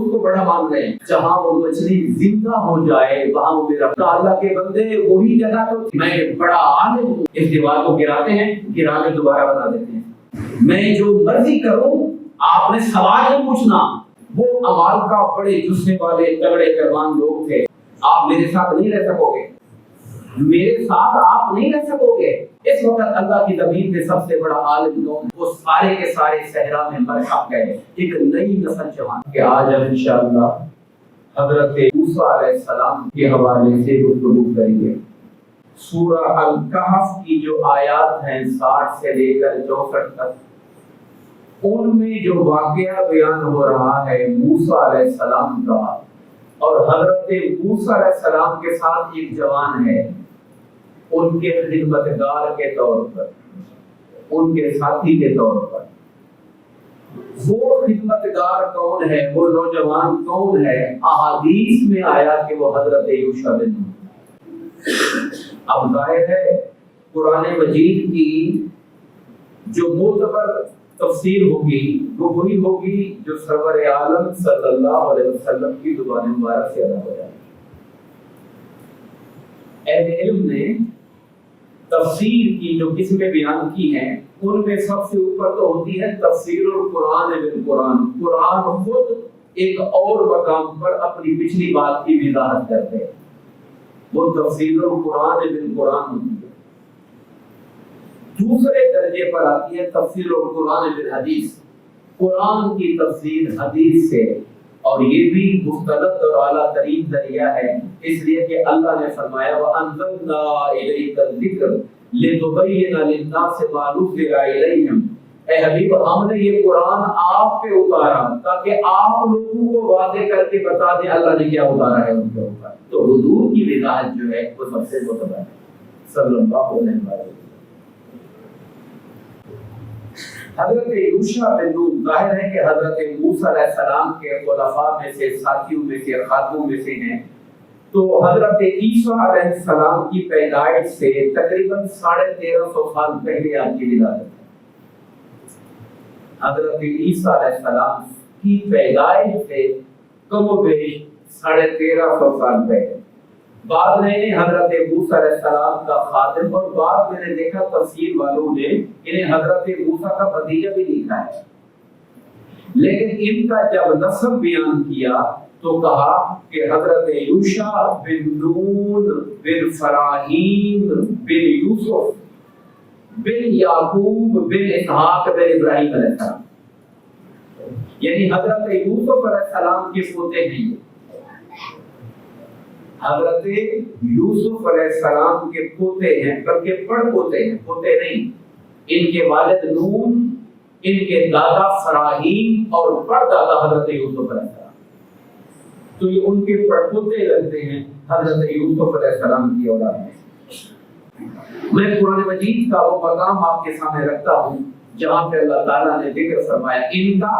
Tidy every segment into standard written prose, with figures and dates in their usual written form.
اس کو بڑا مان رہے ہیں. جہاں وہ مچھلی زندہ ہو جائے وہاں وہ میرا اللہ کے بندے وہی جگہ تو میں بڑا عالم ہوں. اس دیوار کو گراتے ہیں, گرا کے دوبارہ بنا دیتے ہیں. میں جو مرضی کروں, آپ نے سوال نہیں پوچھنا. وہ امال کا بڑے جسم والے تگڑے پہلوان لوگ تھے. آپ میرے ساتھ نہیں رہ سکو گے, میرے ساتھ آپ نہیں رہ سکو گے. اس وقت اللہ کی زمین میں سب سے بڑا عالم لوگ وہ سارے کے سارے صحرا میں مر کھپ گئے. ایک نئی نسل جوان کہ آج ہم انشاءاللہ حضرت موسیٰ علیہ السلام کے حوالے سے گفتگو کریں گے. سورہ الکہف کی جو آیات ہیں 60 سے لے کر 64 تک, ان میں جو واقعہ بیان ہو رہا ہے موسیٰ علیہ السلام کا, اور حضرت موسیٰ علیہ السلام کے ساتھ ایک جوان ہے, ان کے خدمتگار کے طور پر, ان کے ساتھی کے طور پر. وہ خدمتگار کون ہے, وہ نوجوان کون ہے؟ احادیث میں آیا کہ وہ حضرت یوشع بن نون. اب ظاہر ہے قرآن مجید کی جو معتبر تفسیر ہوگی وہ وہی ہوگی جو سرور عالم صلی اللہ علیہ وسلم کی زبان مبارک سے ادا ہو جائے. اہل علم نے تفسیر کی جو قسمیں بیان کی ہیں ان میں سب سے اوپر تو ہوتی ہے تفسیر القرآن بالقرآن. قرآن خود ایک اور مقام پر اپنی پچھلی بات کی وضاحت کرتے ہیں, وہ تفسیر القرآن بالقرآن ہوتی ہے. دوسرے درجے پر آتی ہے تفسیر القرآن بالحدیث, قرآن کی تفسیر حدیث سے, اور یہ بھی مستند اور اعلیٰ ترین ذریعہ ہے, اس لیے کہ اللہ نے فرمایا وَأَنزَلْنَا إِلَيْكَ الذِّكْرَ لِتُبَيِّنَ لِلنَّاسِ مَا نُزِّلَ إِلَيْهِمْ. اے حبیب ہم نے یہ قرآن آپ پہ اتارا تاکہ آپ لوگوں کو واضح کر کے بتا دیں اللہ نے کیا اتارا ہے ان کے اوپر. تو حضور کی وضاحت جو ہے وہ سب سے معتبر ہے صلی اللہ علیہ وسلم. حضرت یوشع بن نون ظاہر ہے کہ حضرت موسیٰ علیہ السلام کے خلفاء میں سے, ساتھیوں میں سے, خاتون میں سے ہیں. تو حضرت عیسیٰ علیہ السلام کی پیدائش سے تقریباً 1350 سال پہلے آپ کی ولادت ہے. حضرت عیسیٰ علیہ السلام کی پیدائش سے کم و بیش 1350 سال پہلے. بعد میں حضرت موسیٰ علیہ السلام کا خادم, اور بعد میں نے دیکھا تفسیر والوں نے انہیں حضرت موسیٰ کا بھتیجا بھی لکھا ہے, لیکن ان کا جب نسب بیان کیا تو کہا کہ حضرت یوشع بن نون بن فراہیم بن یوسف بن یعقوب بن اسحاق بن ابراہیم علیہ السلام, یعنی حضرت یوسف علیہ السلام کے پوتے ہیں. حضرت یوسف علیہ السلام کے پوتے ہیں, بلکہ پڑ پوتے ہیں, پوتے نہیں. ان کے والد نون, ان کے دادا فراہیم اور پڑ دادا حضرت یوسف علیہ السلام, تو یہ ان کے پڑ پوتے لگتے ہیں حضرت یوسف علیہ السلام کی اولاد میں. میں قرآن مجید کا وہ مقام آپ کے سامنے رکھتا ہوں جہاں پہ اللہ تعالیٰ نے ذکر فرمایا ان کا,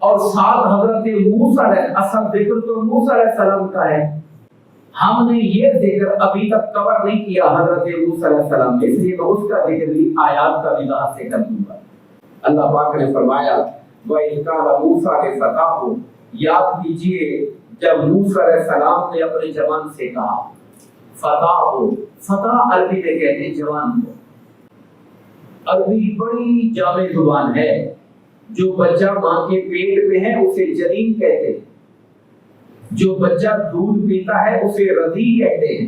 اور ساتھ حضرت موسیٰ علیہ, اصل ذکر تو موسیٰ علیہ السلام کا ہے. ہم نے یہ ذکر ابھی تک کور نہیں کیا حضرت موسیٰ علیہ السلام نے, اس لیے میں اس کا ذکر بھی آیات کا وضاحت سے کر دوں گا. اللہ پاک نے فرمایا وَإِذْ قَالَ مُوسَىٰ لِفَتَاهُ, یاد کیجئے جب موسیٰ علیہ السلام نے اپنے جوان سے کہا. فتاہ, فتح عربی میں کہتے ہیں جوان کو. عربی بڑی جامع زبان ہے. جو بچہ ماں کے پیٹ میں ہے اسے جنین کہتے ہیں, جو بچہ دودھ پیتا ہے اسے رضیع کہتے ہیں,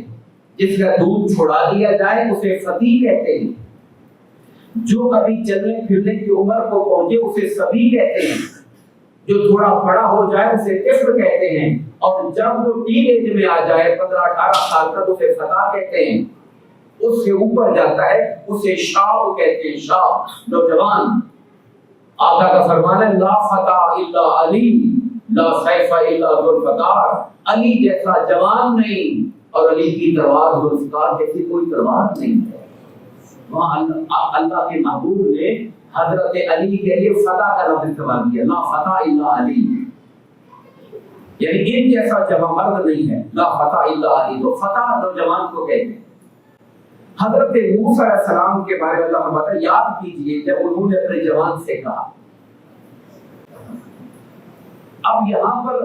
جس کا دودھ چھڑا دیا جائے اسے فتی کہتے ہیں, جو ابھی چلنے پھرنے کی عمر کو پہنچے اسے صبی کہتے ہیں, جو تھوڑا بڑا ہو جائے اسے طفل کہتے ہیں, اور جب وہ ٹین ایج میں آ جائے 15-18 سال تک اسے فتح کہتے ہیں. اس سے اوپر جاتا ہے اسے شاب کہتے ہیں, شاب نوجوان. آقا کا فرمان ہے لا فتح الا علی لا سیف الا ذو الفقار, علی جیسا جوان نہیں اور علی کی تلوار ذو الفقار جیسی کوئی تلوار نہیں ہے. وہاں اللہ کے محبوب نے حضرت علی کے لیے فتح کا لفظ استعمال کیا, لا فتح الا علی, یعنی ان جیسا جوان مرد نہیں ہے. لا فتح الا علی, تو فتح نوجوان کو کہتے ہیں. حضرت موسیٰ علیہ السلام کے بارے میں اللہ فرماتا ہے یاد کیجئے جب انہوں نے اپنے جوان سے کہا. اب یہاں پر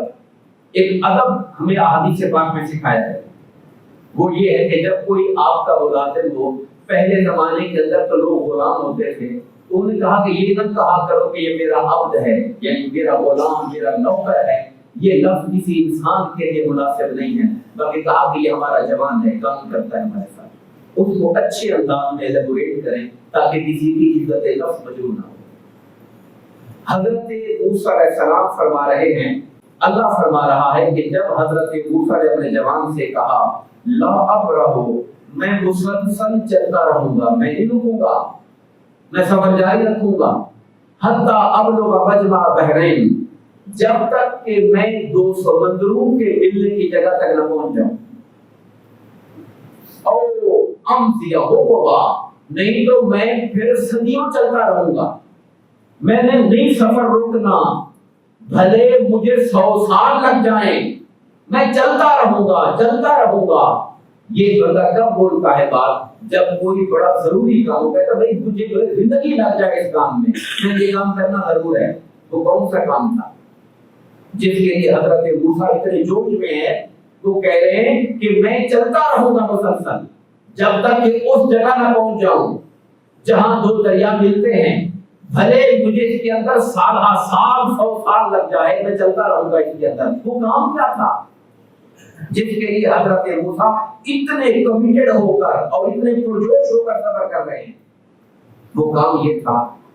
ایک ادب ہمیں احادیث پاک میں سکھایا ہے، وہ یہ ہے کہ جب کوئی آپ کا ملازم ہو، پہلے زمانے کے اندر تو لوگ غلام ہوتے تھے، تو انہوں نے کہا کہ یہ نہ کہا کرو کہ یہ میرا عبد ہے، یعنی میرا غلام، میرا نوکر ہے، یہ لفظ کسی انسان کے لیے مناسب نہیں ہے، بلکہ کہا کہ یہ ہمارا جوان ہے، کام کرتا ہے ہمارے ساتھ۔ اس کو اچھے انداز میں ایلیبوریٹ کریں تاکہ کسی کی عزت نفس مجروح نہ ہو۔ حضرت موسیٰ علیہ السلام فرما رہے ہیں، اللہ فرما رہا ہے کہ جب حضرت موسیٰ نے اپنے جوان سے کہا لا ابرح، میں مسلسل چلتا رہوں گا، میں نہیں رکوں گا، میں سفر جاری رکھوں گا، حتی ابلغ مجمع بحرین، جب تک کہ میں دو سمندروں کے ملنے کی جگہ تک نہ پہنچ جاؤں، او امضی حقبا، نہیں تو میں پھر صدیوں چلتا رہوں گا، میں نے نہیں سفر روکنا، بھلے مجھے 100 سال لگ جائیں، میں چلتا رہوں گا، چلتا رہوں گا۔ یہ بندہ کب بولتا ہے بات؟ جب کوئی بڑا ضروری کام ہوتا ہے کہ بھائی مجھے زندگی لگ جائے اس کام میں یہ کام کرنا ضرور ہے۔ تو کون سا کام تھا جس کے لیے حضرت موسیٰ اتنے جوش میں ہے؟ وہ کہہ رہے ہیں کہ میں چلتا رہوں گا مسلسل جب تک کہ اس جگہ نہ پہنچ جاؤں جہاں دو دریا ملتے ہیں، بھلے مجھے اس کے اندر سال 100 سال لگ جائے، میں چلتا رہوں گا اس کے اندر۔ وہ کام کیا تھا جس کے لیے حضرت موسیٰ اتنے کمیٹڈ ہو کر اور اتنے پرجوش ہو کر سفر کر رہے ہیں؟ وہ کام یہ تھا۔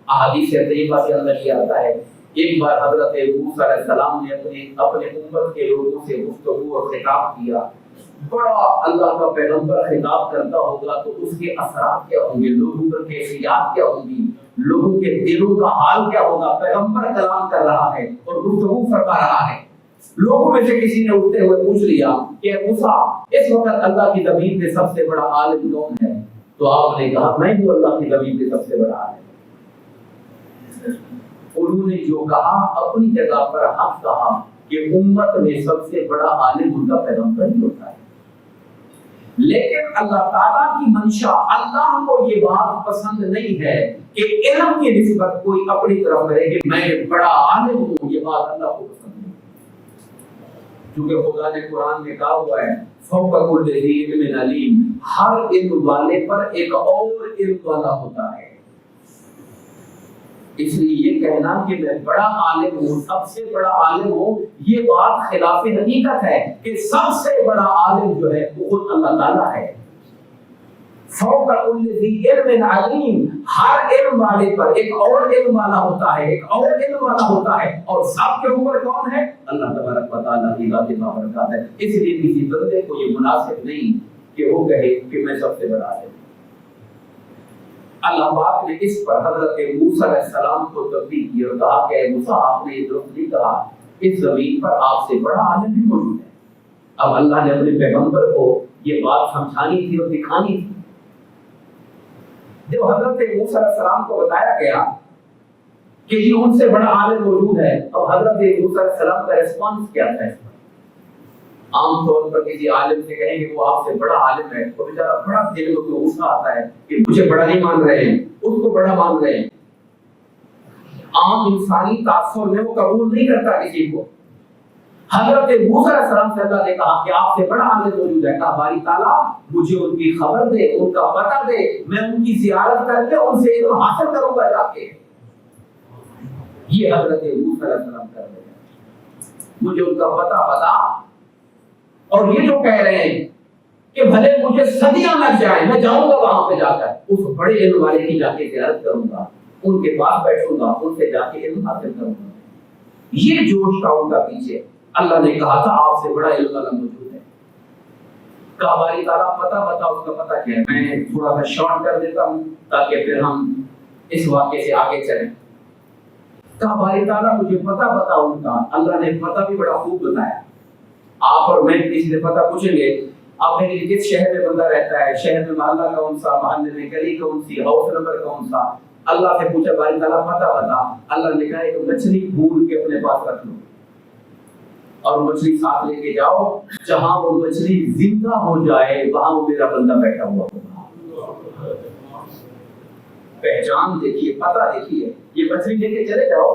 احادیث طیبہ کے اندر یہ آتا ہے، ایک بار حضرت موسیٰ علیہ السلام نے اپنے امت کے لوگوں سے گفتگو اور خطاب کیا۔ بڑا اللہ کا پیغمبر خطاب کرتا ہوگا تو اس کے اثرات کیا ہوں گے، لوگوں پر کیفیات کیا ہوں گی، لوگوں کے دلوں کا حال کیا ہوگا۔ پیغمبر کلام کر رہا ہے اور گفتگو فرما رہا ہے، لوگوں میں سے کسی نے اٹھتے ہوئے پوچھ لیا کہ موسیٰ اس وقت اللہ کی زمین میں سب سے بڑا عالم کون ہے؟ تو آپ نے کہا میں ہوں اللہ کی زمین میں سب سے بڑا عالم۔ انہوں نے جو کہا اپنی جگہ پر حق کہا کہ امت میں سب سے بڑا عالم ان کا پیغمبر ہی ہوتا ہے، لیکن اللہ تعالیٰ کی منشا، اللہ کو یہ بات پسند نہیں ہے کہ علم کی نسبت کوئی اپنی طرف کرے کہ میں بڑا عالم ہوں، یہ بات اللہ کو پسند نہیں، کیونکہ خدا نے قرآن میں کہا ہوا ہے فوق کل ذی علم علیم، ہر علم والے پر ایک اور علم والا ہوتا ہے۔ اس لیے یہ کہنا کہ میں بڑا عالم ہوں، سب سے بڑا عالم ہوں، یہ بات خلاف حقیقت ہے کہ سب سے بڑا عالم جو ہے وہ خود اللہ تعالیٰ ہے۔ فوق کل ذی علم علیم، ہر علم والے پر ایک اور علم والا ہوتا ہے، ایک اور علم والا ہوتا ہے، اور سب کے اوپر کون ہے؟ اللہ تبارک و تعالیٰ کی ذات بابرکات ہے۔ اس لیے کسی بندے کو یہ مناسب نہیں کہ وہ کہے کہ میں سب سے بڑا عالم۔ اللہ پاک نے اس پر حضرت موسیٰ علیہ السلام کو تنبیہ کی اور کہا کہ موسیٰ آپ نے یہ درست نہیں کہا، اس زمین پر آپ سے بڑا عالم بھی موجود ہے۔ اب اللہ نے اپنے پیغمبر کو یہ بات سمجھانی تھی اور دکھانی تھی۔ جب حضرت موسیٰ علیہ السلام کو بتایا گیا کہ یہ ان سے بڑا عالم موجود ہے، اب حضرت موسیٰ علیہ السلام کا ریسپانس کیا تھا؟ عام طور پر کسی عالم سے کہیں کہ وہ آپ سے بڑا عالم ہے تو بیچارہ بڑا دل میں غصہ آتا ہے کہ مجھے بڑا نہیں مان رہے ہیں، اس کو بڑا مان رہے ہیں۔ عام انسانی تاثر میں وہ قبول نہیں کرتا کسی کو۔ حضرت موسیٰ علیہ السلام سے اللہ نے کہا کہ آپ سے بڑا عالم موجود ہے، کہا باری تعالیٰ مجھے ان کی خبر دے، ان کا پتہ دے، میں ان کی زیارت کر کے ان سے علم حاصل کروں گا جا کے۔ یہ حضرت موسیٰ علیہ السلام کر رہے ہیں، مجھے ان کا پتہ بتا، اور یہ جو کہہ رہے ہیں کہ بھلے مجھے صدیاں لگ جائیں، میں جاؤں گا وہاں پہ جا کر اس بڑے علم والے کی جا کے زیارت کروں گا، ان کے پاس بیٹھوں گا، ان سے جا کے علم حاصل کروں گا۔ یہ جوش تھا ان کا پیچھے۔ اللہ نے کہا تھا آپ سے بڑا علم والا موجود ہے۔ کہا باری تعالیٰ پتہ بتا، اس کا پتہ کیا ہے؟ میں تھوڑا سا شارٹ کر دیتا ہوں تاکہ پھر ہم اس واقعے سے آگے چلیں۔ کہا باری تعالیٰ مجھے پتہ بتا ان کا۔ اللہ نے پتہ بھی بڑا خوب بتایا۔ آپ اور میں کسی سے پتہ پوچھیں گے آپ میرے کس شہر میں بندہ رہتا ہے، شہر میں محلہ کون سا، محلے میں گلی کون سی، ہاؤس نمبر کون سا، اللہ سے پوچھا باری تعالیٰ پتہ بتا۔ اللہ نے کہا ایک مچھلی بھون کے اپنے پاس رکھ لو اور مچھلی ساتھ لے کے جاؤ، جہاں وہ مچھلی زندہ ہو جائے وہاں وہ میرا بندہ بیٹھا ہوا ہوگا۔ پہچان دیکھیے، پتہ دیکھیے، یہ مچھلی لے کے چلے جاؤ،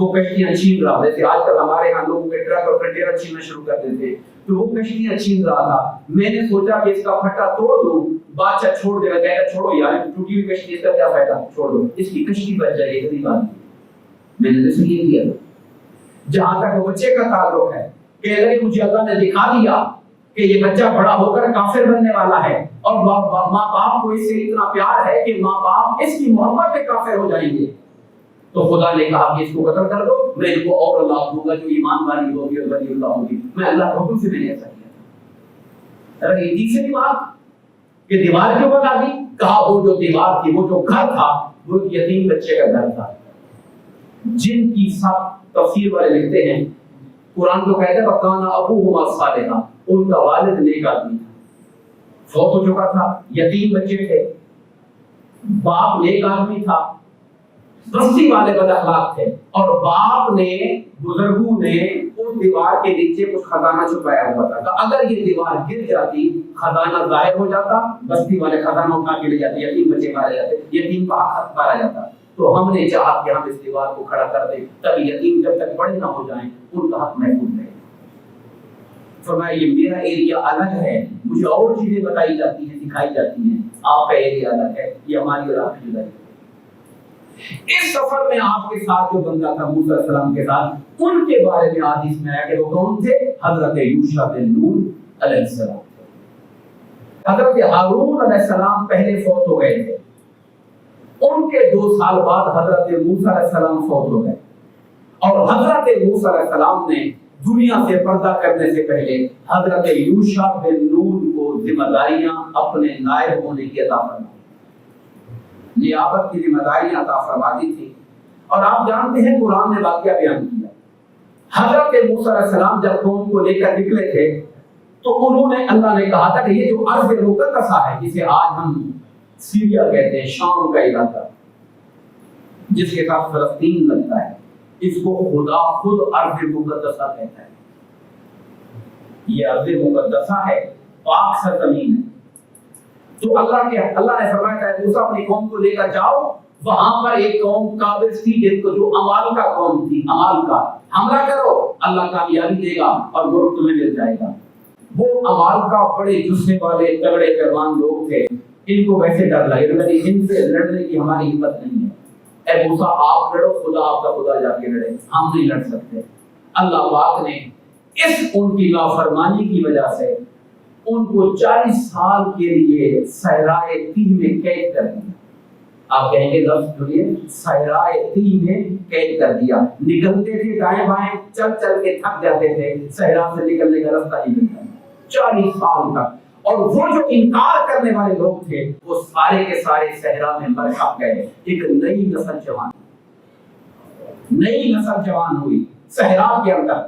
وہ کشتیاں چھین رہا، جیسے آج کل ہمارے ہاں لوگوں کے ٹرک اور کنٹینر چھیننا شروع کر دیتے، تو وہ کشتیاں چھین رہا تھا۔ میں نے سوچا کہ اس کا پھٹا توڑ دوں، بادشاہ چھوڑ دے گا، کہے گا چھوڑو یار ٹوٹی ہوئی کشتی، اس کا کیا فائدہ، چھوڑ دو، اس کی کشتی بچ جائے گی، غریب آدمی۔ میں نے تو یہ کیا۔ جہاں تک وہ بچے کا تعلق ہے، کہ اگر مجھے اللہ نے دکھا دیا کہ یہ بچہ بڑا ہو کر کافر بننے والا ہے، اور ماں باپ کو اس سے اتنا پیار ہے کہ ماں باپ اس کی محبت میں کافر ہو جائیں گے، تو خدا نے کہا کہ اس کو قتل کر دو، میں ان کو اور اولاد دوں گا جو ایمان والی ہوگی اور ولی اللہ ہوگی۔ میں اللہ کے حکم سے میں نے ایسا کیا تھا۔ یہ تیسری بات کہ دیوار کیوں بنا دی؟ کہا وہ جو دیوار تھی، وہ جو گھر تھا، وہ یتیم بچے کا گھر تھا، جن کی سب تفسیر والے لکھتے ہیں، قرآن کو کہتے ہیں وَكَانَ أَبُوهُمَا صَالِحًا، ان کا والد نیک آدمی تھا، فوت ہو چکا تھا، یتیم بچے تھے، باپ نیک آدمی تھا، بستی والے بد اخلاق تھے، اور باپ نے، بزرگوں نے اس دیوار کے نیچے کچھ خزانہ چھپایا ہوا تھا، کہ اگر یہ دیوار گر جاتی، خزانہ ظاہر ہو جاتا، بستی والے خزانہ اٹھا کے لے جاتے، یتیم بچے مارے جاتے، یتیم کا حق مارا جاتا۔ تو ہم نے چاہا کہ ہم اس دیوار کو کھڑا کر دیں تاکہ یتیم جب تک بڑے نہ ہو جائیں ان کا حق محفوظ رہے۔ فرمایا یہ میرا ایریا الگ ہے، مجھے اور چیزیں بتائی جاتی ہیں، سکھائی جاتی ہیں، آپ کا ایریا الگ ہے، یہ ہماری اور آپ کی جدائی ہے۔ اس سفر میں آپ کے ساتھ جو بندہ تھا موسیٰ علیہ السلام کے ساتھ، ان کے بارے میں حدیث میں آیا کہ وہ کون تھے؟ حضرت یوشع بن نون علیہ السلام۔ حضرت ہارون علیہ السلام پہلے فوت ہو گئے تھے، ان کے 2 سال بعد حضرت موسیٰ علیہ السلام فوت ہو گئے، اور حضرت موسیٰ علیہ السلام نے دنیا سے پردہ کرنے سے پہلے حضرت یوشع بن نون کو ذمہ داریاں اپنے نائب ہونے کی عطا فرمائی، نیابت کی ذمہ داریاں عطا فرما دی تھی۔ اور آپ جانتے ہیں قرآن نے واقعہ بیان کیا، حضرت موسیٰ علیہ السلام جب قوم کو لے کر نکلے تھے تو انہوں نے، اللہ نے کہا تھا کہ یہ جو ارض مقدسہ ہے، جسے آج ہم سیریا کہتے ہیں، شام کا علاقہ جس کے ساتھ فلسطین لگتا ہے، اس کو خدا خود ارض مقدسہ کہتا ہے۔ یہ ارض مقدسہ ہے، پاک سرزمین ہے۔ تو اللہ نے فرمایا تھا موسیٰ اپنی قوم کو لے کر جاؤ، وہاں پر ایک قوم قابض تھی جن کو، جو عمالقہ قوم تھی، عمالقہ، حملہ کرو، اللہ کامیابی دے گا اور ملک تمہیں مل جائے گا۔ وہ عمالقہ بڑے جسم والے تگڑے پہلوان لوگ تھے، ان کو ویسے ڈر لگے، ان سے لڑنے کی ہماری ہمت نہیں ہے، اے موسیٰ آپ لڑو، خدا آپ کا خدا جا کے لڑے، ہم نہیں لڑ سکتے۔ اللہ پاک نے اس ان کی نافرمانی کی وجہ سے ان کو 40 سال کے لیے صحرائے تیہ میں قید کر دیا۔ آپ کہیں گے لفظ سنیے، صحرائے تیہ میں قید کر دیا۔ نکلتے تھے دائیں بائیں، چل چل کے تھک جاتے تھے، صحرا سے نکلنے کا راستہ نہیں ملتا، 40 سال تک۔ اور وہ جو انکار کرنے والے لوگ تھے وہ سارے کے سارے صحرا میں مر کھپ گئے۔ ایک نئی نسل جوان ہوئی صحرا کے اندر۔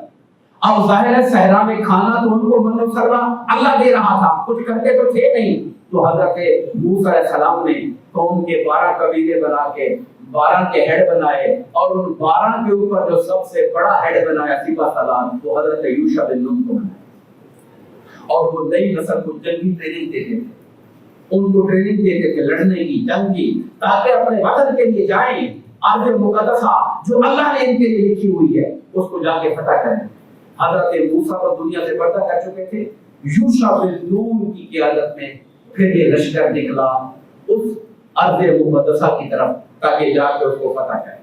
اب ظاہر ہے صحرا میں کھانا تو ان کو من و سروا اللہ دے رہا تھا، کچھ کرتے تو تھے نہیں۔ تو حضرت موسیٰ علیہ السلام نے قوم کے 12 قبیلے بنا کے 12 کے ہیڈ بنائے، اور ان 12 کے اوپر جو سب سے بڑا ہیڈ بنایا سپہ سالار، وہ حضرت یوشع بن نون کو بنایا۔ اور وہ نئی نسل کو جنگی ٹریننگ دیتے تھے، ان کو ٹریننگ دیتے تھے لڑنے کی، جنگ کی، تاکہ اپنے وطن کے لیے جائیں، ارض مقدسہ جو اللہ نے ان کے لیے لکھی ہوئی ہے اس کو جا کے فتح کریں۔ حضرت موسیٰ کو دنیا سے پردہ کر چکے تھے، یوشع بن نون کی قیادت میں پھر یہ لشکر نکلا اس ارض مقدسہ کی طرف تاکہ جا کے اس کو فتح کریں۔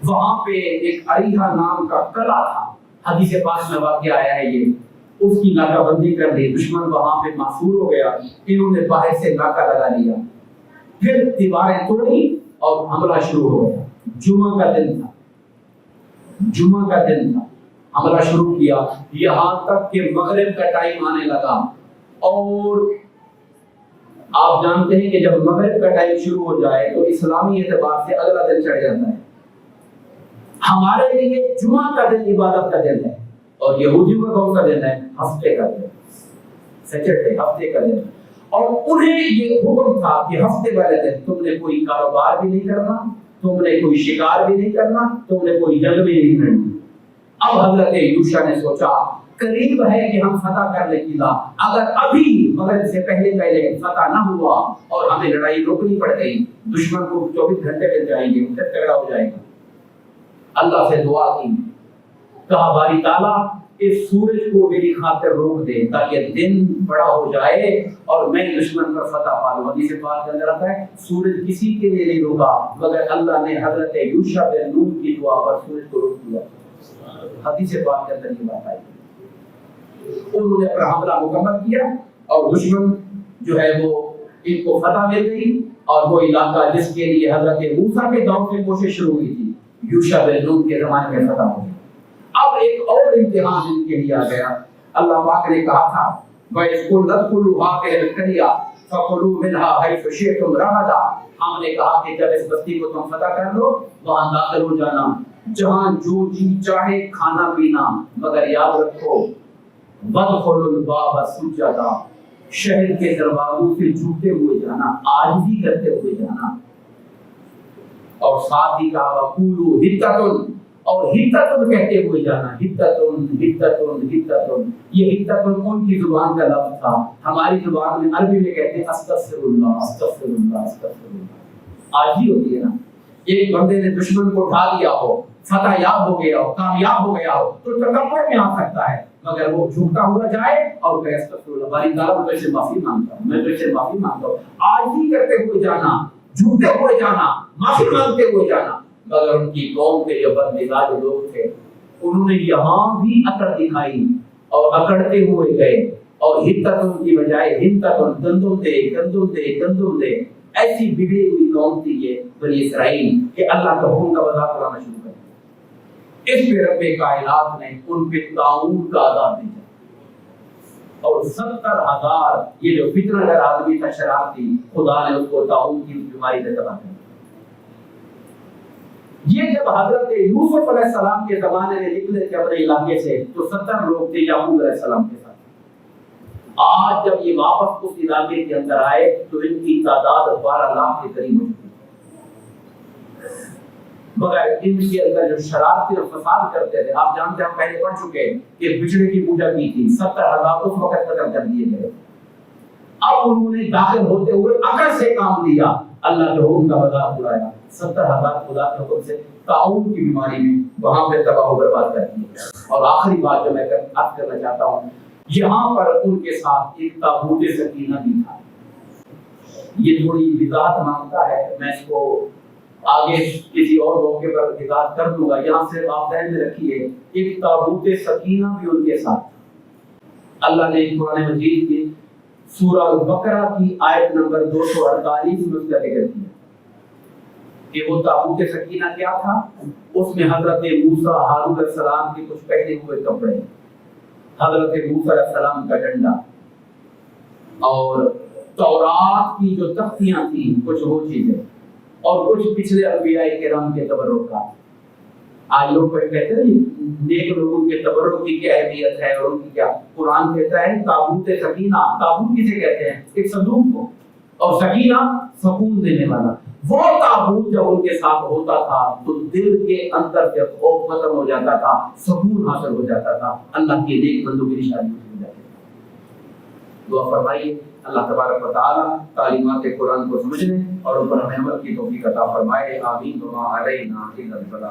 وہاں پہ ایک اریحا نام کا قلعہ تھا، حدیث پاک میں واقعہ آیا ہے، یہ اس کی ناکہ بندی کر دی، دشمن وہاں پہ محصور ہو گیا، انہوں نے باہر سے ناکہ لگا لیا، پھر دیواریں توڑی اور حملہ شروع ہو گیا۔ جمعہ کا دن تھا، حملہ شروع کیا، یہاں تک کہ مغرب کا ٹائم آنے لگا، اور آپ جانتے ہیں کہ جب مغرب کا ٹائم شروع ہو جائے تو اسلامی اعتبار سے اگلا دن چڑھ جاتا ہے۔ ہمارے لیے جمعہ کا دن عبادت کا دن ہے، اور یہودیوں کا کون سا دن ہے؟ ہفتے کا دن، سیٹرڈے، ہفتے کا دن۔ اور انہیں یہ حکم تھا کہ ہفتے والے دن تم نے کوئی کاروبار بھی نہیں کرنا، تم نے کوئی شکار بھی نہیں کرنا، تم نے کوئی جنگ بھی نہیں لڑنی۔ اب حضرت یوشع نے سوچا قریب ہے کہ ہم فتح کر لیں قلعہ، اگر ابھی مغرب سے پہلے فتح نہ ہوا اور ہمیں لڑائی روکنی پڑ گئی، دشمن کو 24 گھنٹے مل جائیں گے، پھر تگڑا ہو جائے گا۔ اللہ سے دعا کی، کہا باری تعالیٰ اس سورج کو میری خاطر روک دے تاکہ دن بڑا ہو جائے اور میں دشمن پر فتح پا لوں۔ حدیث پاک کے اندر آتا ہے سورج کسی کے لیے نہیں روکا مگر اللہ نے حضرت یوشع بن نون کی دعا پر سورج کو روک دیا۔ حدیث پاک کے اندر یہ بات آئی۔ انہوں نے اپنا حملہ مکمل کیا اور دشمن جو ہے وہ ان کو فتح مل گئی، اور وہ علاقہ جس کے لیے حضرت موسیٰ کے دور سے کوشش شروع ہوئی تھی یوشع بن نون کے زمانے میں فتح ہو گئی۔ اب ایک اور امتحان ان کے لیے آ گیا۔ اللہ پاک نے کہا تھا وَإِذْ ادْخُلُوا هَٰذِهِ الْقَرْيَةَ فَكُلُوا مِنْهَا حَيْثُ شِئْتُمْ رَغَدًا، ہم نے کہا کہ جب اس بستی کو تم فتح کر لو وہاں داخل ہو جانا، جہاں جو جی چاہے کھانا پینا، مگر یاد رکھو وَادْخُلُوا الْبَابَ سُجَّدًا، شہر کے دروازوں سے جھکتے ہوئے جانا، عاجزی کرتے ہوئے جانا، اور ساتھ ہی کہا وَقُولُوا حِطَّةٌ، اور حِطَّةٌ کہتے ہوئے جانا، حِطَّةٌ حِطَّةٌ حِطَّةٌ، یہ حِطَّةٌ ان کی زبان کا لفظ تھا، ہماری زبان میں عربی میں کہتے ہیں استغفر اللہ استغفر اللہ استغفر اللہ۔ عاجزی ہوتی ہے نا، ایک بندے نے دشمن کو اٹھا دیا ہو، فتح یاب ہو گیا ہو، کامیاب ہو گیا ہو تو تکبر میں آ سکتا ہے، مگر وہ جھکتا ہوا جائے اور کہے استغفر اللہ، باری تعالیٰ میں تو اسے معافی مانگتا ہوں، میں تو اسے معافی مانگتا ہوں۔ عاجزی کرتے ہوئے جانا، جھکتے ہوئے جانا، معافی مانگتے ہوئے جانا۔ مگر ان کی قوم کے جو بدمزاج لوگ تھے انہوں نے یہاں بھی اکڑ دکھائی اور اکڑتے ہوئے گئے، اور حِطَّةٌ کی بجائے حِنْتَةٌ، گندم دے گندم دے گندم دے، ایسی بگڑی ہوئی قوم تھی یہ بنی اسرائیل کہ اللہ کا حکم کا مذاق اڑانا شروع کر دیا۔ اس پہ رب کائنات نے ان پہ طاعون کا عذاب بھیجا، اور 70,000 یہ جو فتنہ گر آدمی تھا شرارتی، خدا نے اس کو طاعون کی بیماری سے تباہ کر دیا۔ یہ جب حضرت یوسف علیہ السلام کے زمانے میں نکلے تھے اپنے علاقے سے تو 70 لوگ تھے یعقوب علیہ السلام کے ساتھ۔ آج جب یہ واپس اس علاقے کے اندر آئے تو ان کی تعداد 12 لاکھ کے قریب ہو چکی، مگر ان کے اندر جو شرارتیں اور فساد کرتے تھے، آپ جانتے ہیں ہم پہلے پڑھ چکے کہ بچڑے کی پوجا کی تھی، 70,000 اس وقت ختم کر دیے گئے۔ اب انہوں نے داخل ہوتے ہوئے عقل سے کام لیا، اللہ کے حکم کا مذاق اڑایا، 70,000 خدا کے حکم سے طاعون کی بیماری میں وہاں پہ تباہ و برباد کر دیا۔ اور آخری بات جو میں عرض کرنا چاہتا ہوں، یہاں پر ان کے ساتھ ایک تابوت سکینہ بھی تھا۔ یہ تھوڑی وضاحت مانگتا ہے، میں اس کو آگے کسی اور موقع پر وضاحت کر دوں گا، یہاں سے آپ ذہن میں رکھیے ایک تابوت سکینہ بھی ان کے ساتھ تھا۔ اللہ نے قرآن مجید کی سورہ البقرہ کی آیت نمبر 248 میں اس کا ذکر کیا کہ وہ تابوت سکینہ کیا تھا، اس میں حضرت موسیٰ ہارون علیہ السلام کے کچھ پہنے ہوئے کپڑے، حضرت موسیٰ علیہ السلام کا ڈنڈا، اور تورات کی جو تختیاں تھیں کچھ وہ چیزیں، اور کچھ پچھلے انبیاء کرام کے تبرکات۔ آج لوگ کہتے ہیں نیک لوگوں کے تبرک کی کیا اہمیت ہے اور ان کی کیا، قرآن کہتا ہے تابوت سکینہ، تابوت کسے کہتے ہیں؟ ایک صندوق کو، اور سکینہ سکون دینے والا۔ وہ تابوت جب ان کے ساتھ ہوتا تھا تو دل کے اندر سے خوف ختم ہو جاتا تھا، سکون حاصل ہو جاتا تھا، اللہ کے نیک بندوں کی نشانی ہو جاتی تھی۔ دعا فرمائیے اللہ تبارک و تعالی تعلیمات قرآن کو سمجھنے اور ان پر ہمیں عمل کی توفیق عطا فرمائے، آمین۔ وما علینا الا البلاغ۔